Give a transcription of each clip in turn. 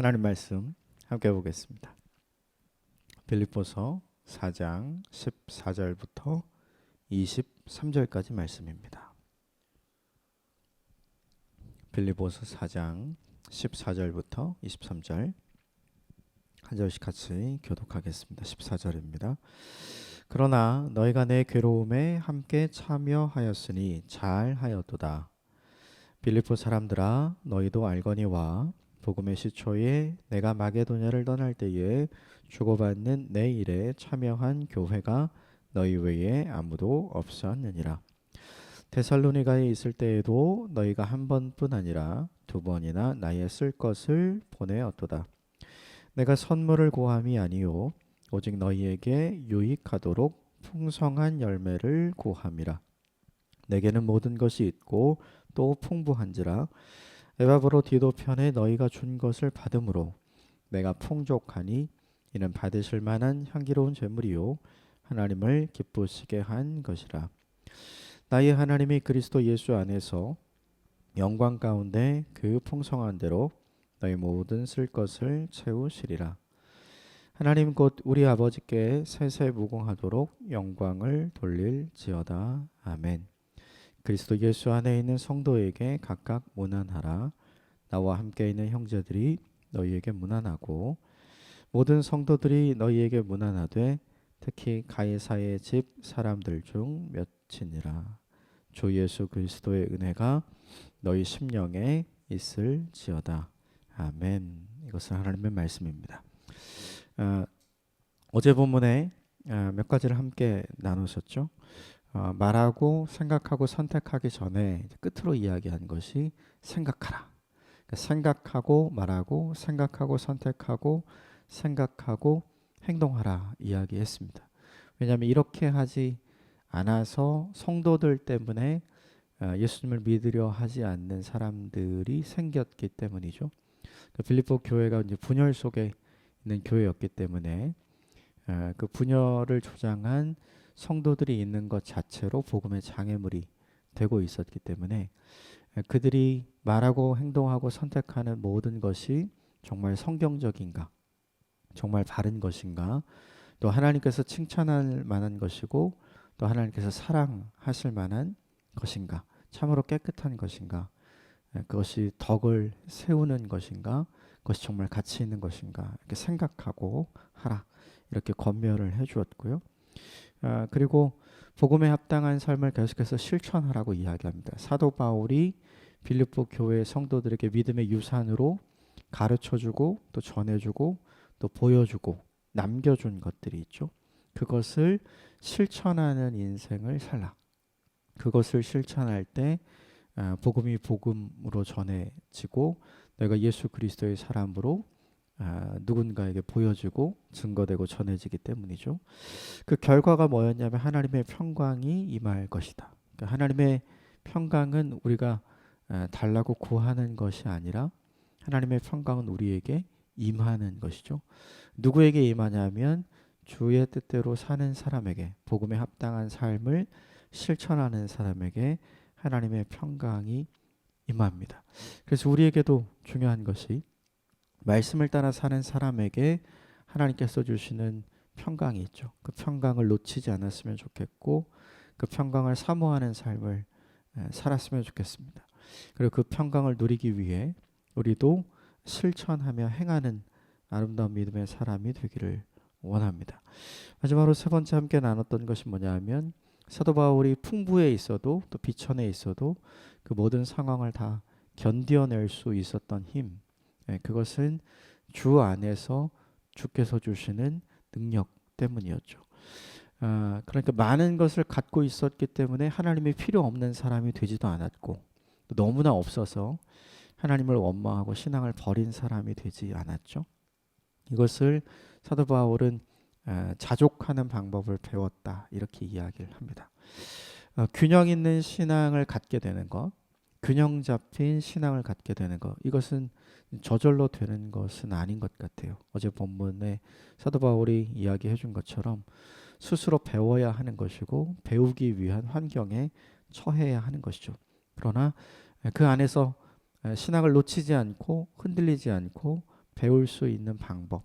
하나님 말씀 함께 보겠습니다. 빌립보서 4장 14절부터 23절까지 말씀입니다. 빌립보서 4장 14절부터 23절 한 절씩 같이 교독하겠습니다. 14절입니다. 그러나 너희가 내 괴로움에 함께 참여하였으니 잘하였도다. 빌립보 사람들아, 너희도 알거니와 복음의 시초에 내가 마게도냐를 떠날 때에 주고받는 내 일에 참여한 교회가 너희 외에 아무도 없었느니라. 데살로니가에 있을 때에도 너희가 한 번뿐 아니라 두 번이나 나의 쓸 것을 보내었도다. 내가 선물을 구함이 아니요 오직 너희에게 유익하도록 풍성한 열매를 구함이라. 내게는 모든 것이 있고 또 풍부한지라. 에바브로 편에 너희가 준 것을 받음으로 내가 풍족하니 이는 받으실 만한 향기로운 제물이요 하나님을 기쁘시게 한 것이라. 나의 하나님이 그리스도 예수 안에서 영광 가운데 그 풍성한 대로 너희 모든 쓸 것을 채우시리라. 하나님 곧 우리 아버지께 세세무궁하도록 영광을 돌릴지어다. 아멘. 그리스도 예수 안에 있는 성도에게 각각 문안하라. 나와 함께 있는 형제들이 너희에게 문안하고 모든 성도들이 너희에게 문안하되 특히 가이사의 집 사람들 중 몇이니라. 주 예수 그리스도의 은혜가 너희 심령에 있을지어다. 아멘. 이것은 하나님의 말씀입니다. 어제 본문에 몇 가지를 함께 나누셨죠. 말하고 생각하고 선택하기 전에 끝으로 이야기한 것이 생각하라. 그러니까 생각하고 말하고 생각하고 선택하고 생각하고 행동하라 이야기했습니다. 왜냐하면 이렇게 하지 않아서 성도들 때문에 예수님을 믿으려 하지 않는 사람들이 생겼기 때문이죠. 빌립보 교회가 이제 분열 속에 있는 교회였기 때문에 그 분열을 조장한 성도들이 있는 것 자체로 복음의 장애물이 되고 있었기 때문에 그들이 말하고 행동하고 선택하는 모든 것이 정말 성경적인가, 정말 바른 것인가, 또 하나님께서 칭찬할 만한 것이고 또 하나님께서 사랑하실 만한 것인가, 참으로 깨끗한 것인가, 그것이 덕을 세우는 것인가, 그것이 정말 가치 있는 것인가 이렇게 생각하고 하라 이렇게 권면을 해주었고요. 그리고 복음에 합당한 삶을 계속해서 실천하라고 이야기합니다. 사도 바울이 빌립보 교회 성도들에게 믿음의 유산으로 가르쳐주고 또 전해주고 또 보여주고 남겨준 것들이 있죠. 그것을 실천하는 인생을 살라. 그것을 실천할 때 복음이 복음으로 전해지고 내가 예수 그리스도의 사람으로 누군가에게 보여지고 증거되고 전해지기 때문이죠. 그 결과가 뭐였냐면 하나님의 평강이 임할 것이다. 그러니까 하나님의 평강은 우리가 달라고 구하는 것이 아니라 하나님의 평강은 우리에게 임하는 것이죠. 누구에게 임하냐면 주의 뜻대로 사는 사람에게, 복음에 합당한 삶을 실천하는 사람에게 하나님의 평강이 임합니다. 그래서 우리에게도 중요한 것이 말씀을 따라 사는 사람에게 하나님께서 주시는 평강이 있죠. 그 평강을 놓치지 않았으면 좋겠고 그 평강을 사모하는 삶을 살았으면 좋겠습니다. 그리고 그 평강을 누리기 위해 우리도 실천하며 행하는 아름다운 믿음의 사람이 되기를 원합니다. 마지막으로 세 번째 함께 나눴던 것이 뭐냐 하면 사도 바울이 풍부에 있어도 또 비천에 있어도 그 모든 상황을 다 견뎌낼 수 있었던 힘, 그것은 주 안에서 주께서 주시는 능력 때문이었죠. 그러니까 많은 것을 갖고 있었기 때문에 하나님이 필요 없는 사람이 되지도 않았고 너무나 없어서 하나님을 원망하고 신앙을 버린 사람이 되지 않았죠. 이것을 사도 바울은 자족하는 방법을 배웠다 이렇게 이야기를 합니다. 균형 있는 신앙을 갖게 되는 것, 균형 잡힌 신앙을 갖게 되는 것, 이것은 저절로 되는 것은 아닌 것 같아요. 어제 본문에 사도 바울이 이야기해 준 것처럼 스스로 배워야 하는 것이고 배우기 위한 환경에 처해야 하는 것이죠. 그러나 그 안에서 신앙을 놓치지 않고 흔들리지 않고 배울 수 있는 방법,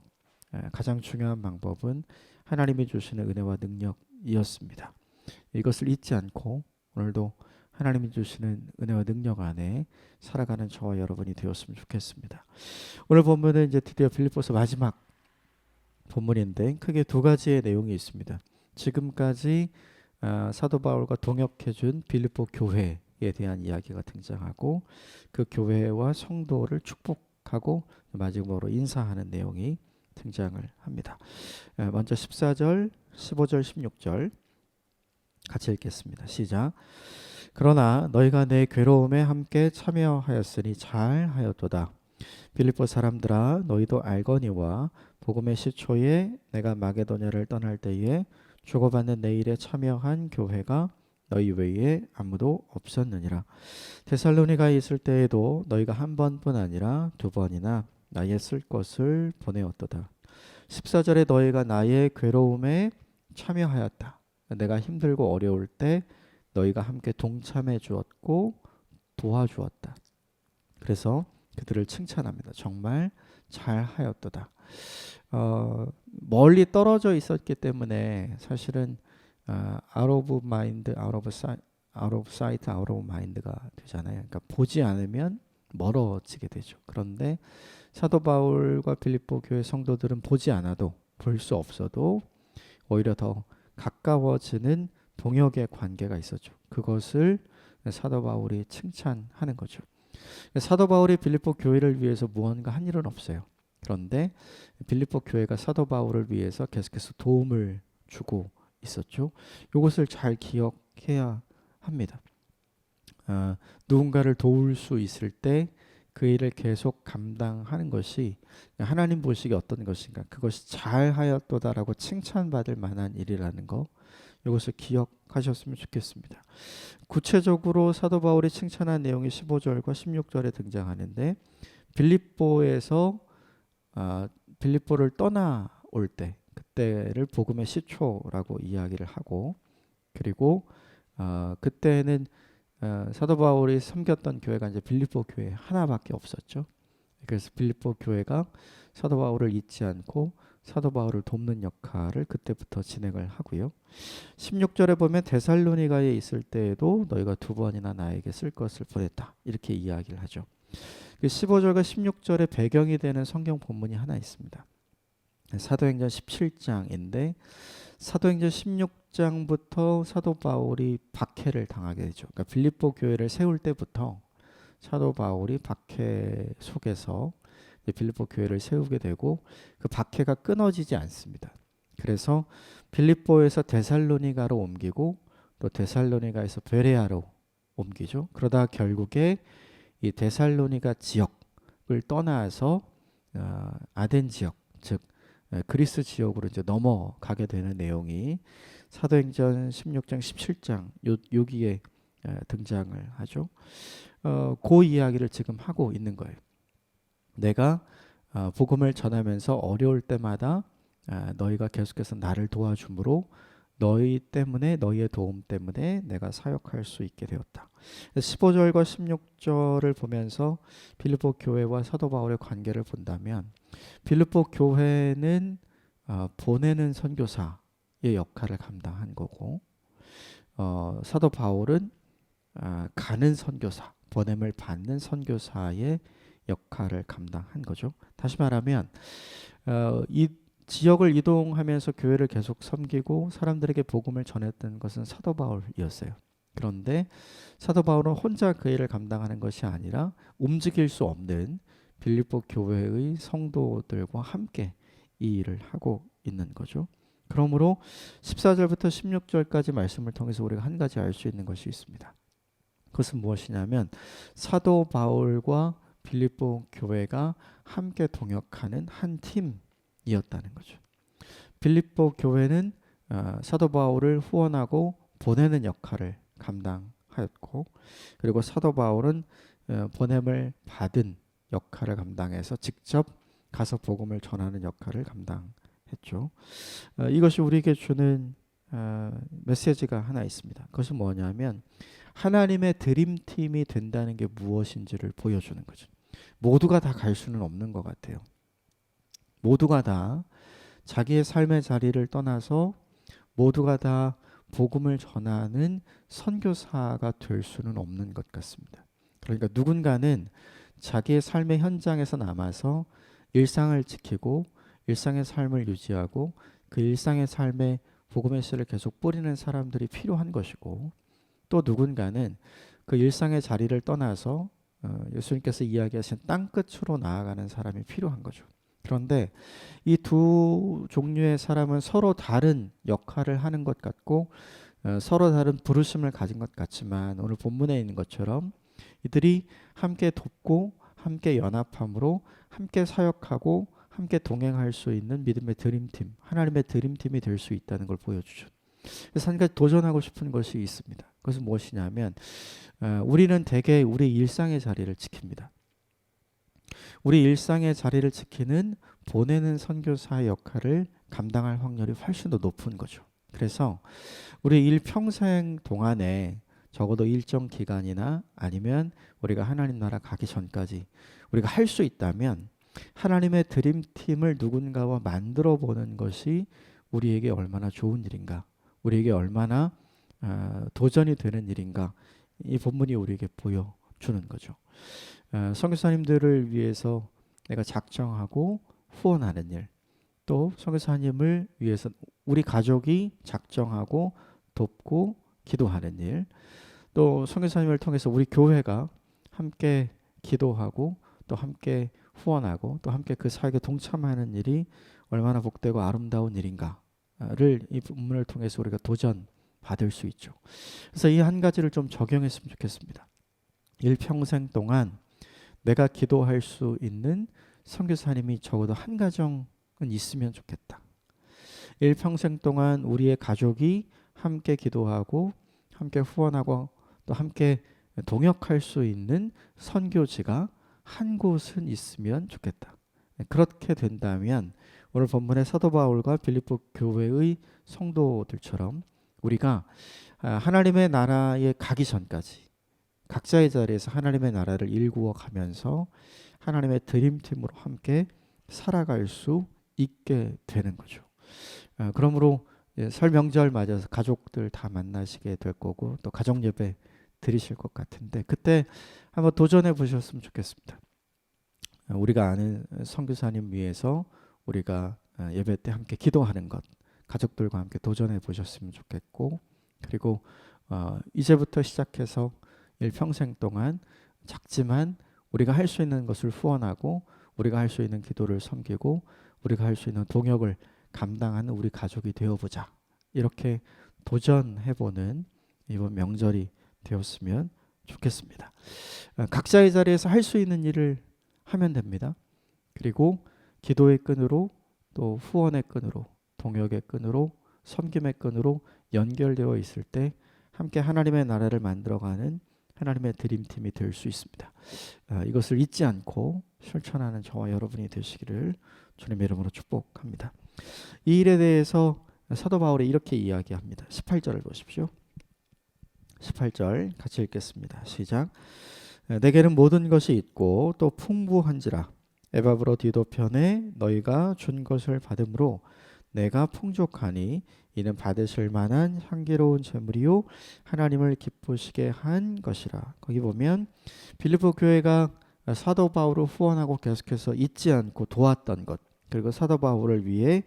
가장 중요한 방법은 하나님이 주시는 은혜와 능력이었습니다. 이것을 잊지 않고 오늘도 하나님이 주시는 은혜와 능력 안에 살아가는 저와 여러분이 되었으면 좋겠습니다. 오늘 본문은 이제 드디어 빌립보서 마지막 본문인데 크게 두 가지의 내용이 있습니다. 지금까지 사도 바울과 동역해준 빌립보 교회에 대한 이야기가 등장하고 그 교회와 성도를 축복하고 마지막으로 인사하는 내용이 등장을 합니다. 먼저 14절, 15절, 16절 같이 읽겠습니다. 시작. 그러나 너희가 내 괴로움에 함께 참여하였으니 잘하였도다. 빌립보 사람들아, 너희도 알거니와 복음의 시초에 내가 마게도냐를 떠날 때에 주고받는 내 일에 참여한 교회가 너희 외에 아무도 없었느니라. 데살로니가에 있을 때에도 너희가 한 번뿐 아니라 두 번이나 나의 쓸 것을 보내었도다. 14절에 너희가 나의 괴로움에 참여하였다. 내가 힘들고 어려울 때 너희가 함께 동참해 주었고 도와주었다. 그래서 그들을 칭찬합니다. 정말 잘하였도다. 멀리 떨어져 있었기 때문에 사실은 out of mind, out of sight, out of mind가 되잖아요. 그러니까 보지 않으면 멀어지게 되죠. 그런데 사도 바울과 빌립보 교회 성도들은 보지 않아도 볼 수 없어도 오히려 더 가까워지는 동역의 관계가 있었죠. 그것을 사도 바울이 칭찬하는 거죠. 사도 바울이 빌립보 교회를 위해서 무언가 한 일은 없어요. 그런데 빌립보 교회가 사도 바울을 위해서 계속해서 도움을 주고 있었죠. 이것을 잘 기억해야 합니다. 누군가를 도울 수 있을 때 그 일을 계속 감당하는 것이 하나님 보시기에 어떤 것인가, 그것이 잘하였도다라고 칭찬받을 만한 일이라는 거, 이것을 기억하셨으면 좋겠습니다. 구체적으로 사도 바울이 칭찬한 내용이 15절과 16절에 등장하는데 빌립보에서 빌립보를 떠나올 때 그때를 복음의 시초라고 이야기를 하고, 그리고 그때는 사도 바울이 섬겼던 교회가 이제 빌립보 교회 하나밖에 없었죠. 그래서 빌립보 교회가 사도 바울을 잊지 않고 사도 바울을 돕는 역할을 그때부터 진행을 하고요. 16절에 보면 데살로니가에 있을 때에도 너희가 두 번이나 나에게 쓸 것을 보냈다. 이렇게 이야기를 하죠. 15절과 16절의 배경이 되는 성경 본문이 하나 있습니다. 사도행전 17장인데 사도행전 16장부터 사도 바울이 박해를 당하게 되죠. 그러니까 빌립보 교회를 세울 때부터 사도 바울이 박해 속에서 빌립보 교회를 세우게 되고 그 박해가 끊어지지 않습니다. 그래서 빌립보에서 데살로니가로 옮기고 또 데살로니가에서 베레아로 옮기죠. 그러다 결국에 이 데살로니가 지역을 떠나서 아덴 지역, 즉 그리스 지역으로 이제 넘어가게 되는 내용이 사도행전 16장, 17장 여기에 등장을 하죠. 그 이야기를 지금 하고 있는 거예요. 내가 복음을 전하면서 어려울 때마다 너희가 계속해서 나를 도와주므로 너희 때문에, 너희의 도움 때문에 내가 사역할 수 있게 되었다. 15절과 16절을 보면서 빌립보 교회와 사도 바울의 관계를 본다면 빌립보 교회는 보내는 선교사의 역할을 감당한 거고 사도 바울은 가는 선교사, 보냄을 받는 선교사의 역할을 감당한 거죠. 다시 말하면 이 지역을 이동하면서 교회를 계속 섬기고 사람들에게 복음을 전했던 것은 사도 바울이었어요. 그런데 사도 바울은 혼자 그 일을 감당하는 것이 아니라 움직일 수 없는 빌립보 교회의 성도들과 함께 이 일을 하고 있는 거죠. 그러므로 14절부터 16절까지 말씀을 통해서 우리가 한 가지 알 수 있는 것이 있습니다. 그것은 무엇이냐면 사도 바울과 빌립보 교회가 함께 동역하는 한 팀이었다는 거죠. 빌립보 교회는 사도 바울을 후원하고 보내는 역할을 감당하였고, 그리고 사도 바울은 보냄을 받은 역할을 감당해서 직접 가서 복음을 전하는 역할을 감당했죠. 이것이 우리에게 주는 메시지가 하나 있습니다. 그것은 뭐냐면 하나님의 드림팀이 된다는 게 무엇인지를 보여주는 거죠. 모두가 다 갈 수는 없는 것 같아요. 모두가 다 자기의 삶의 자리를 떠나서 모두가 다 복음을 전하는 선교사가 될 수는 없는 것 같습니다. 그러니까 누군가는 자기의 삶의 현장에서 남아서 일상을 지키고 일상의 삶을 유지하고 그 일상의 삶에 복음의 씨를 계속 뿌리는 사람들이 필요한 것이고, 또 누군가는 그 일상의 자리를 떠나서 예수님께서 이야기하신 땅끝으로 나아가는 사람이 필요한 거죠. 그런데 이 두 종류의 사람은 서로 다른 역할을 하는 것 같고 서로 다른 부르심을 가진 것 같지만, 오늘 본문에 있는 것처럼 이들이 함께 돕고 함께 연합함으로 함께 사역하고 함께 동행할 수 있는 믿음의 드림팀, 하나님의 드림팀이 될 수 있다는 걸 보여주죠. 그래서 한 가지 도전하고 싶은 것이 있습니다. 그것은 무엇이냐면 우리는 대개 우리 일상의 자리를 지킵니다. 우리 일상의 자리를 지키는 보내는 선교사의 역할을 감당할 확률이 훨씬 더 높은 거죠. 그래서 우리 일평생 동안에 적어도 일정 기간이나 아니면 우리가 하나님 나라 가기 전까지 우리가 할 수 있다면 하나님의 드림팀을 누군가와 만들어 보는 것이 우리에게 얼마나 좋은 일인가, 우리에게 얼마나 도전이 되는 일인가, 이 본문이 우리에게 보여주는 거죠. 선교사님들을 위해서 내가 작정하고 후원하는 일, 또 선교사님을 위해서 우리 가족이 작정하고 돕고 기도하는 일, 또 선교사님을 통해서 우리 교회가 함께 기도하고 또 함께 후원하고 또 함께 그 사역에 동참하는 일이 얼마나 복되고 아름다운 일인가를 이 본문을 통해서 우리가 도전 받을 수 있죠. 그래서 이 한 가지를 좀 적용했으면 좋겠습니다. 일평생 동안 내가 기도할 수 있는 선교사님이 적어도 한 가정은 있으면 좋겠다. 일평생 동안 우리의 가족이 함께 기도하고 함께 후원하고 또 함께 동역할 수 있는 선교지가 한 곳은 있으면 좋겠다. 그렇게 된다면 오늘 본문의 사도 바울과 빌립보 교회의 성도들처럼 우리가 하나님의 나라에 가기 전까지 각자의 자리에서 하나님의 나라를 일구어 가면서 하나님의 드림팀으로 함께 살아갈 수 있게 되는 거죠. 그러므로 설 명절 맞아서 가족들 다 만나시게 될 거고 또 가정 예배 드리실 것 같은데 그때 한번 도전해 보셨으면 좋겠습니다. 우리가 아는 선교사님 위해서 우리가 예배 때 함께 기도하는 것, 가족들과 함께 도전해 보셨으면 좋겠고, 그리고 이제부터 시작해서 일평생 동안 작지만 우리가 할 수 있는 것을 후원하고 우리가 할 수 있는 기도를 섬기고 우리가 할 수 있는 동역을 감당하는 우리 가족이 되어보자, 이렇게 도전해보는 이번 명절이 되었으면 좋겠습니다. 각자의 자리에서 할 수 있는 일을 하면 됩니다. 그리고 기도의 끈으로 또 후원의 끈으로 동역의 끈으로 섬김의 끈으로 연결되어 있을 때 함께 하나님의 나라를 만들어가는 하나님의 드림팀이 될 수 있습니다. 이것을 잊지 않고 실천하는 저와 여러분이 되시기를 주님의 이름으로 축복합니다. 이 일에 대해서 사도 바울이 이렇게 이야기합니다. 18절을 보십시오. 18절 같이 읽겠습니다. 시작. 내게는 모든 것이 있고 또 풍부한지라 에바브로 디도편에 너희가 준 것을 받음으로 내가 풍족하니 이는 받으실 만한 향기로운 제물이요 하나님을 기쁘시게 한 것이라. 거기 보면 빌립보 교회가 사도 바울을 후원하고 계속해서 잊지 않고 도왔던 것, 그리고 사도 바울을 위해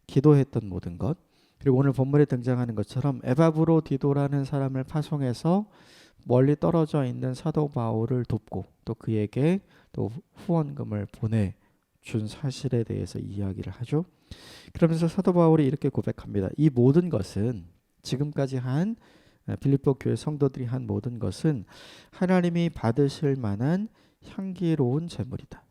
기도했던 모든 것, 그리고 오늘 본문에 등장하는 것처럼 에바브로 디도라는 사람을 파송해서 멀리 떨어져 있는 사도 바울을 돕고 또 그에게 또 후원금을 보내준 사실에 대해서 이야기를 하죠. 그러면서 사도 바울이 이렇게 고백합니다. 이 모든 것은 지금까지 한 빌립보 교회 성도들이 한 모든 것은 하나님이 받으실 만한 향기로운 제물이다.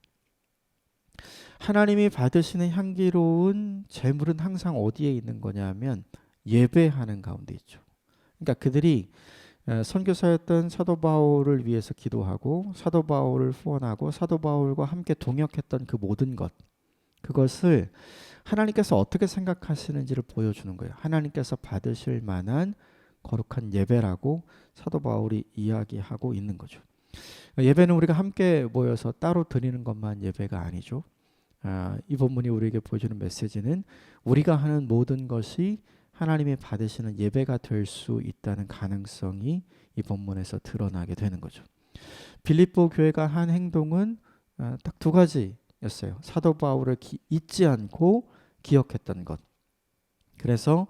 하나님이 받으시는 향기로운 제물은 항상 어디에 있는 거냐면 예배하는 가운데 있죠. 그러니까 그들이 선교사였던 사도 바울을 위해서 기도하고 사도 바울을 후원하고 사도 바울과 함께 동역했던 그 모든 것, 그것을 하나님께서 어떻게 생각하시는지를 보여주는 거예요. 하나님께서 받으실 만한 거룩한 예배라고 사도 바울이 이야기하고 있는 거죠. 예배는 우리가 함께 모여서 따로 드리는 것만 예배가 아니죠. 이 본문이 우리에게 보여주는 메시지는 우리가 하는 모든 것이 하나님이 받으시는 예배가 될 수 있다는 가능성이 이 본문에서 드러나게 되는 거죠. 빌립보 교회가 한 행동은 딱 두 가지였어요. 사도 바울을 잊지 않고 기억했던 것. 그래서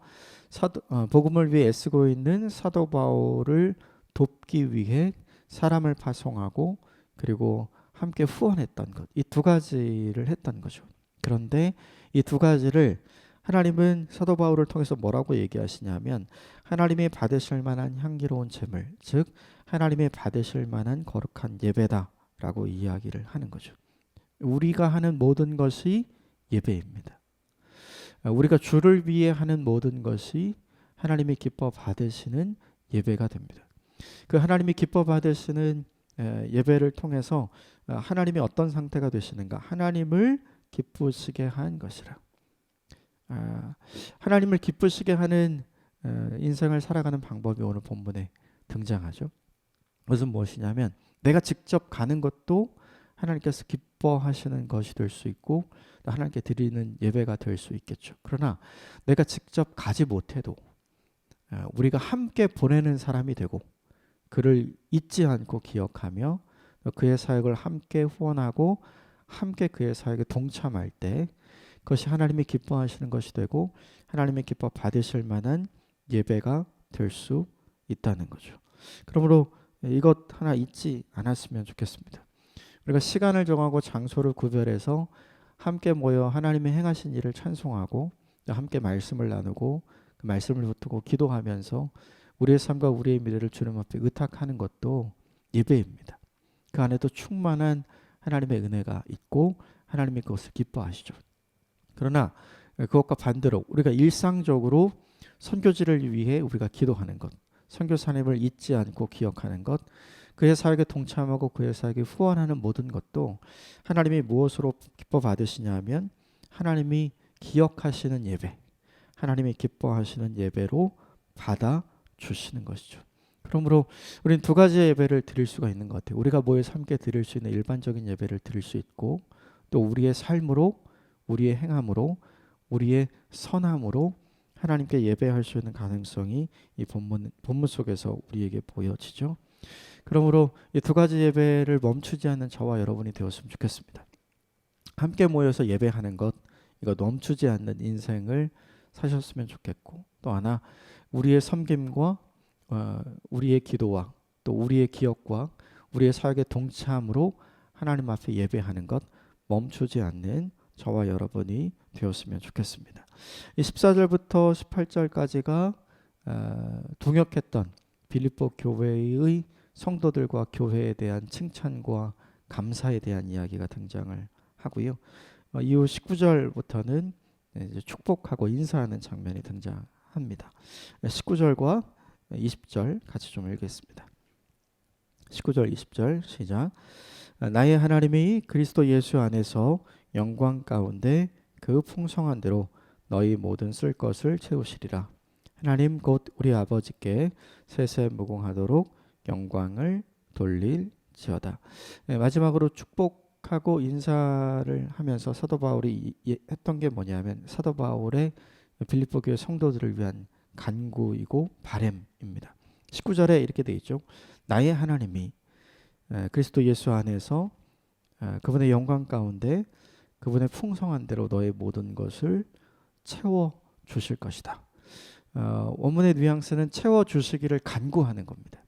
복음을 위해 애쓰고 있는 사도 바울을 돕기 위해 사람을 파송하고 그리고 함께 후원했던 것. 이 두 가지를 했던 거죠. 그런데 이 두 가지를 하나님은 사도 바울을 통해서 뭐라고 얘기하시냐면 하나님이 받으실 만한 향기로운 제물, 즉 하나님이 받으실 만한 거룩한 예배다라고 이야기를 하는 거죠. 우리가 하는 모든 것이 예배입니다. 우리가 주를 위해 하는 모든 것이 하나님이 기뻐 받으시는 예배가 됩니다. 그 하나님이 기뻐 받으시는 예배를 통해서 하나님이 어떤 상태가 되시는가? 하나님을 기쁘시게 한 것이라. 하나님을 기쁘시게 하는 인생을 살아가는 방법이 오늘 본문에 등장하죠. 그것은 무엇이냐면 내가 직접 가는 것도 하나님께서 기뻐하시는 것이 될 수 있고 하나님께 드리는 예배가 될 수 있겠죠. 그러나 내가 직접 가지 못해도 우리가 함께 보내는 사람이 되고 그를 잊지 않고 기억하며 그의 사역을 함께 후원하고 함께 그의 사역에 동참할 때 그것이 하나님이 기뻐하시는 것이 되고 하나님의 기뻐 받으실 만한 예배가 될 수 있다는 거죠. 그러므로 이것 하나 잊지 않았으면 좋겠습니다. 우리가 시간을 정하고 장소를 구별해서 함께 모여 하나님의 행하신 일을 찬송하고 함께 말씀을 나누고 그 말씀을 붙들고 기도하면서 우리의 삶과 우리의 미래를 주님 앞에 의탁하는 것도 예배입니다. 그 안에도 충만한 하나님의 은혜가 있고 하나님이 그것을 기뻐하시죠. 그러나 그것과 반대로 우리가 일상적으로 선교지를 위해 우리가 기도하는 것, 선교사님을 잊지 않고 기억하는 것, 그의 사역에 동참하고 그의 사역에 후원하는 모든 것도 하나님이 무엇으로 기뻐 받으시냐면 하나님이 기억하시는 예배, 하나님이 기뻐하시는 예배로 받아 주시는 것이죠. 그러므로 우리는 두 가지의 예배를 드릴 수가 있는 것 같아요. 우리가 모여서 함께 드릴 수 있는 일반적인 예배를 드릴 수 있고 또 우리의 삶으로 우리의 행함으로 우리의 선함으로 하나님께 예배할 수 있는 가능성이 이 본문 속에서 우리에게 보여지죠. 그러므로 이 두 가지 예배를 멈추지 않는 저와 여러분이 되었으면 좋겠습니다. 함께 모여서 예배하는 것, 이거 멈추지 않는 인생을 사셨으면 좋겠고 또 하나 우리의 섬김과 우리의 기도와 또 우리의 기억과 우리의 사역의 동참으로 하나님 앞에 예배하는 것 멈추지 않는 저와 여러분이 되었으면 좋겠습니다. 이 14절부터 18절까지가 동역했던 빌립보 교회의 성도들과 교회에 대한 칭찬과 감사에 대한 이야기가 등장을 하고요. 이후 19절부터는 이제 축복하고 인사하는 장면이 등장합니다. 19절과 20절 같이 좀 읽겠습니다. 19절 20절 시작. 나의 하나님이 그리스도 예수 안에서 영광 가운데 그 풍성한 대로 너희 모든 쓸 것을 채우시리라. 하나님 곧 우리 아버지께 세세무궁하도록 영광을 돌릴지어다. 마지막으로 축복하고 인사를 하면서 사도 바울이 했던 게 뭐냐면 사도 바울의 빌립보 교회 성도들을 위한 간구이고 바램입니다. 19절에 이렇게 되어 있죠. 나의 하나님이 그리스도 예수 안에서 그분의 영광 가운데 그분의 풍성한 대로 너의 모든 것을 채워 주실 것이다. 원문의 뉘앙스는 채워 주시기를 간구하는 겁니다.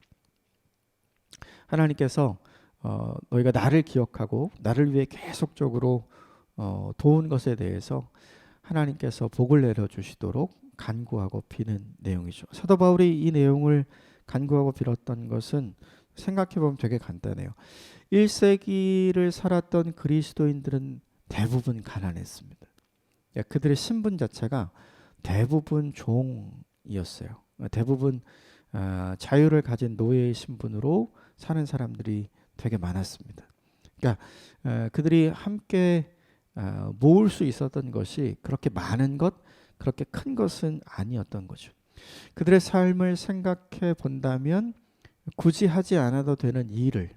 하나님께서 너희가 나를 기억하고 나를 위해 계속적으로 도운 것에 대해서 하나님께서 복을 내려주시도록 간구하고 비는 내용이죠. 사도 바울이 이 내용을 간구하고 빌었던 것은 생각해보면 되게 간단해요. 1세기를 살았던 그리스도인들은 대부분 가난했습니다. 그들의 신분 자체가 대부분 종이었어요. 대부분 자유를 가진 노예의 신분으로 사는 사람들이 되게 많았습니다. 그러니까 그들이 함께 모을 수 있었던 것이 그렇게 많은 것, 그렇게 큰 것은 아니었던 거죠. 그들의 삶을 생각해 본다면 굳이 하지 않아도 되는 일을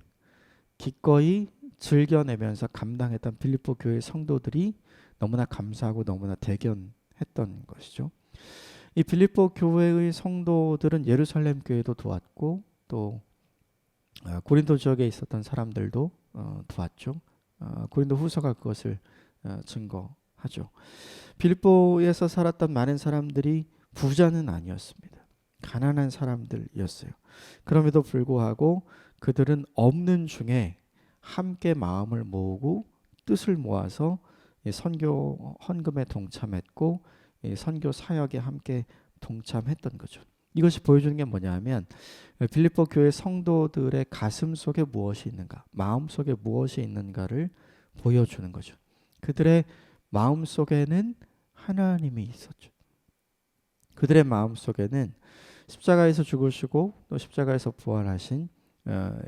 기꺼이 즐겨내면서 감당했던 빌립보 교회 성도들이 너무나 감사하고 너무나 대견했던 것이죠. 이 빌립보 교회의 성도들은 예루살렘 교회도 도왔고 또 고린도 지역에 있었던 사람들도 도왔죠. 고린도 후서가 그것을 증거하죠. 빌립보에서 살았던 많은 사람들이 부자는 아니었습니다. 가난한 사람들이었어요. 그럼에도 불구하고 그들은 없는 중에 함께 마음을 모으고 뜻을 모아서 선교 헌금에 동참했고 선교 사역에 함께 동참했던 거죠. 이것이 보여주는 게 뭐냐면 빌립보 교회 성도들의 가슴 속에 무엇이 있는가, 마음 속에 무엇이 있는가를 보여주는 거죠. 그들의 마음 속에는 하나님이 있었죠. 그들의 마음 속에는 십자가에서 죽으시고 또 십자가에서 부활하신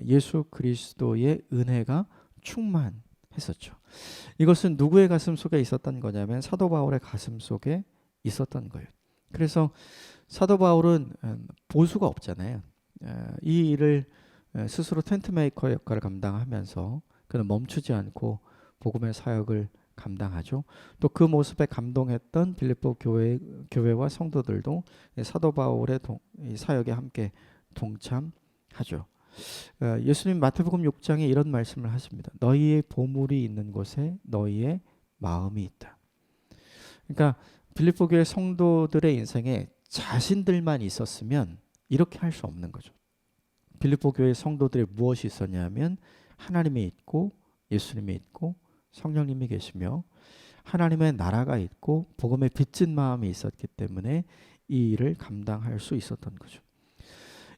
예수 그리스도의 은혜가 충만했었죠. 이것은 누구의 가슴 속에 있었던 거냐면 사도 바울의 가슴 속에 있었던 거예요. 그래서 사도 바울은 보수가 없잖아요. 이 일을 스스로 텐트 메이커의 역할을 감당하면서 그는 멈추지 않고 복음의 사역을 감당하죠. 또 그 모습에 감동했던 빌립보 교회와 성도들도 사도 바울의 사역에 함께 동참하죠. 예수님 마태복음 6장에 이런 말씀을 하십니다. 너희의 보물이 있는 곳에 너희의 마음이 있다. 그러니까 빌립보 교회 성도들의 인생에 자신들만 있었으면 이렇게 할 수 없는 거죠. 빌립보 교회 성도들의 무엇이 있었냐면 하나님이 있고 예수님이 있고 성령님이 계시며 하나님의 나라가 있고 복음에 빚진 마음이 있었기 때문에 이 일을 감당할 수 있었던 거죠.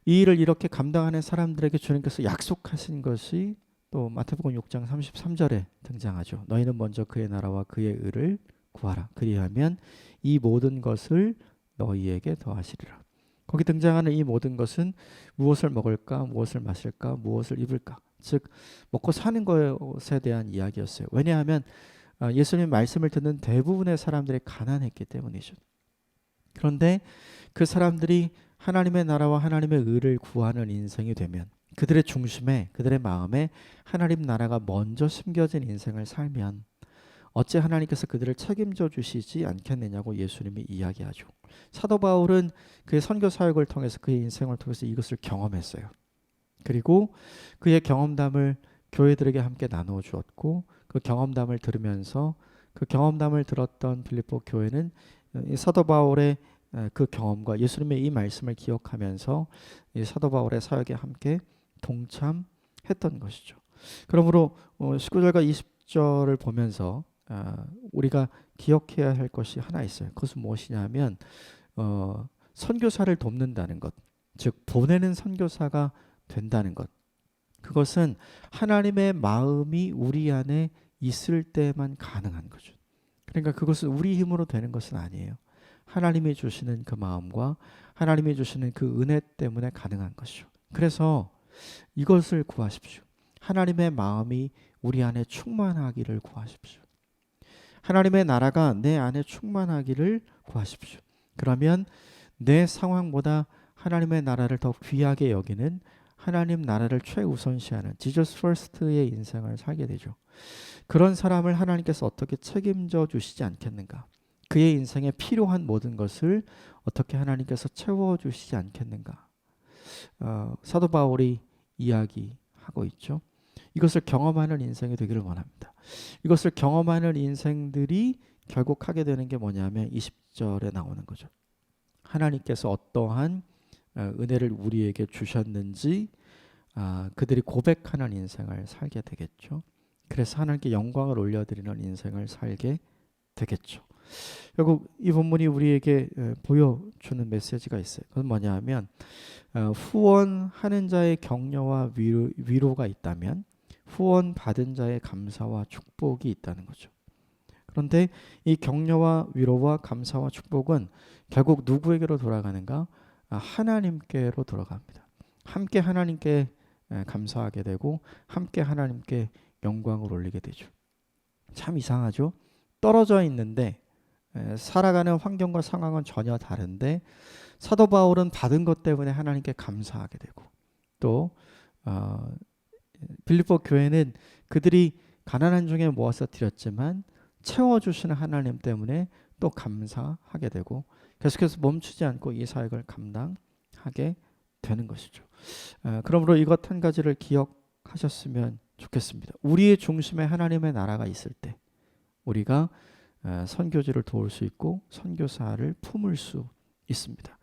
이 일을 이렇게 감당하는 사람들에게 주님께서 약속하신 것이 또 마태복음 6장 33절에 등장하죠. 너희는 먼저 그의 나라와 그의 의를 구하라. 그리하면 이 모든 것을 너희에게 더하시리라. 거기 등장하는 이 모든 것은 무엇을 먹을까, 무엇을 마실까, 무엇을 입을까, 즉 먹고 사는 것에 대한 이야기였어요. 왜냐하면 예수님 말씀을 듣는 대부분의 사람들이 가난했기 때문이죠. 그런데 그 사람들이 하나님의 나라와 하나님의 의를 구하는 인생이 되면 그들의 중심에, 그들의 마음에 하나님 나라가 먼저 심겨진 인생을 살면 어찌 하나님께서 그들을 책임져 주시지 않겠느냐고 예수님이 이야기하죠. 사도 바울은 그의 선교 사역을 통해서 그의 인생을 통해서 이것을 경험했어요. 그리고 그의 경험담을 교회들에게 함께 나누어 주었고 그 경험담을 들으면서 그 경험담을 들었던 빌립보 교회는 이 사도 바울의 그 경험과 예수님의 이 말씀을 기억하면서 이 사도 바울의 사역에 함께 동참했던 것이죠. 그러므로 19절과 20절을 보면서 우리가 기억해야 할 것이 하나 있어요. 그것은 무엇이냐면 선교사를 돕는다는 것, 즉 보내는 선교사가 된다는 것. 그것은 하나님의 마음이 우리 안에 있을 때만 가능한 거죠. 그러니까 그것은 우리 힘으로 되는 것은 아니에요. 하나님이 주시는 그 마음과 하나님이 주시는 그 은혜 때문에 가능한 것이죠. 그래서 이것을 구하십시오. 하나님의 마음이 우리 안에 충만하기를 구하십시오. 하나님의 나라가 내 안에 충만하기를 구하십시오. 그러면 내 상황보다 하나님의 나라를 더 귀하게 여기는 하나님 나라를 최우선시하는 Jesus First의 인생을 살게 되죠. 그런 사람을 하나님께서 어떻게 책임져 주시지 않겠는가? 그의 인생에 필요한 모든 것을 어떻게 하나님께서 채워주시지 않겠는가? 사도 바울이 이야기하고 있죠. 이것을 경험하는 인생이 되기를 원합니다. 이것을 경험하는 인생들이 결국 하게 되는 게 뭐냐면 20절에 나오는 거죠. 하나님께서 어떠한 은혜를 우리에게 주셨는지 그들이 고백하는 인생을 살게 되겠죠. 그래서 하나님께 영광을 올려드리는 인생을 살게 되겠죠. 결국 이 본문이 우리에게 보여주는 메시지가 있어요. 그건 뭐냐 하면 후원하는 자의 격려와 위로가 있다면 후원 받은 자의 감사와 축복이 있다는 거죠. 그런데 이 격려와 위로와 감사와 축복은 결국 누구에게로 돌아가는가? 하나님께로 돌아갑니다. 함께 하나님께 감사하게 되고 함께 하나님께 영광을 올리게 되죠. 참 이상하죠? 떨어져 있는데 살아가는 환경과 상황은 전혀 다른데 사도 바울은 받은 것 때문에 하나님께 감사하게 되고 또 빌립보 교회는 그들이 가난한 중에 모아서 드렸지만 채워주시는 하나님 때문에 또 감사하게 되고 계속해서 멈추지 않고 이 사역을 감당하게 되는 것이죠. 그러므로 이것 한 가지를 기억하셨으면 좋겠습니다. 우리의 중심에 하나님의 나라가 있을 때 우리가 선교지를 도울 수 있고 선교사를 품을 수 있습니다.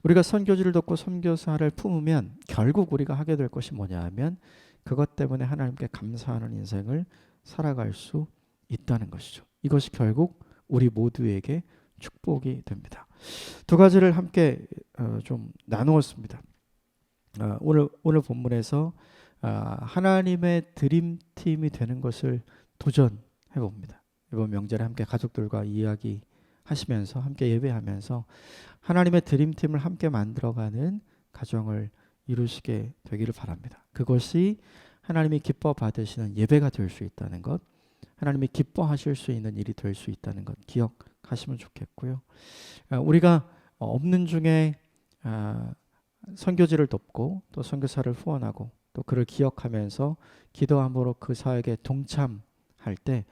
우리가 선교지를 돕고 선교사를 품으면 결국 우리가 하게 될 것이 뭐냐 하면 그것 때문에 하나님께 감사하는 인생을 살아갈 수 있다는 것이죠. 이것이 결국 우리 모두에게 축복이 됩니다. 두 가지를 함께 좀 나누었습니다. 오늘 본문에서 하나님의 드림팀이 되는 것을 도전해 봅니다. 이번 명절에 함께 가족들과 이야기하시면서 함께 예배하면서 하나님의 드림팀을 함께 만들어가는 가정을 이루시게 되기를 바랍니다. 그것이 하나님이 기뻐 받으시는 예배가 될 수 있다는 것, 하나님이 기뻐하실 수 있는 일이 될 수 있다는 것 기억하시면 좋겠고요. 우리가 없는 중에 선교지를 돕고 또 선교사를 후원하고 또 그를 기억하면서 기도함으로 그 사역에 동참할 때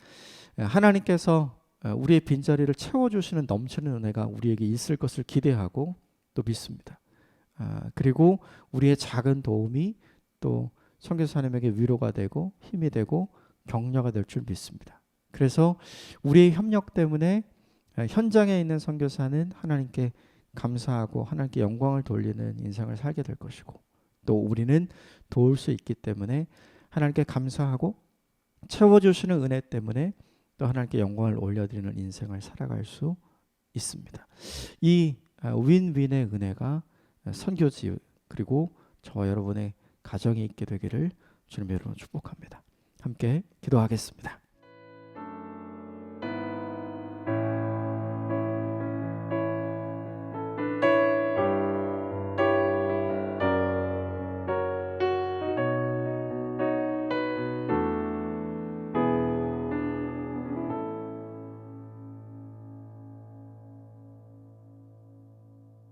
하나님께서 우리의 빈자리를 채워주시는 넘치는 은혜가 우리에게 있을 것을 기대하고 또 믿습니다. 그리고 우리의 작은 도움이 또 선교사님에게 위로가 되고 힘이 되고 격려가 될 줄 믿습니다. 그래서 우리의 협력 때문에 현장에 있는 선교사는 하나님께 감사하고 하나님께 영광을 돌리는 인생을 살게 될 것이고 또 우리는 도울 수 있기 때문에 하나님께 감사하고 채워주시는 은혜 때문에 또 하나님께 영광을 올려드리는 인생을 살아갈 수 있습니다. 이 윈윈의 은혜가 선교지 그리고 저와 여러분의 가정이 있게 되기를 주님의 이름으로 축복합니다. 함께 기도하겠습니다.